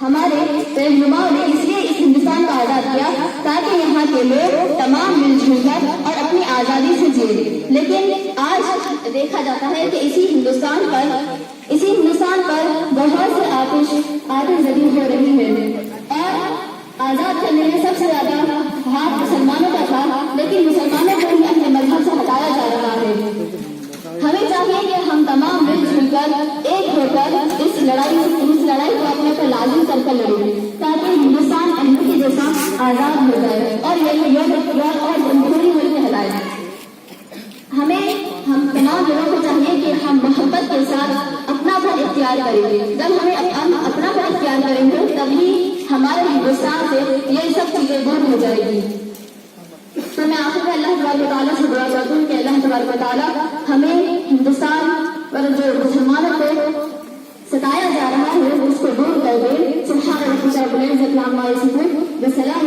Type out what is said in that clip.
ہمارے رہنماؤں نے اس لیے اس ہندوستان کو آزاد کیا تاکہ یہاں کے لوگ تمام مل جل کر اور اپنی آزادی سے جیے. لیکن آج دیکھا جاتا ہے کہ اسی ہندوستان پر بہت سے آتش زدی ہو رہی ہے. اور آزاد کرنے میں سب سے زیادہ ہاتھ مسلمانوں کا تھا، لیکن مسلمانوں کو ہی اپنے مذہب سے ہٹایا جا رہا ہے. ہمیں چاہیے کہ ہم تمام مل جل کر ایک ہو کر اس لڑائی کو اپنے پر لازم کر کر لڑیں تاکہ ہندوستان احمد کے جیسا آزاد ہو جائے اور اور جمہوری ملک کہلائے. ہم تمام لوگوں کو چاہیے کہ ہم محبت کے ساتھ اپنا پر اختیار کریں گے. جب ہم اپنا پر اختیار کریں گے تبھی ہمارے ہندوستان سے یہ سب چیزیں دور ہو جائے گی. تو میں آخر میں اللہ تبارک و تعالیٰ سے دعا کرتا ہوں کہ اللہ تبارک و تعالیٰ ہمیں ہندوستان پر جو مسلمانوں کو ستایا جا رہا ہے اس کو دور کر دے. سبحان ربک رب العزت عما یصفون وسلام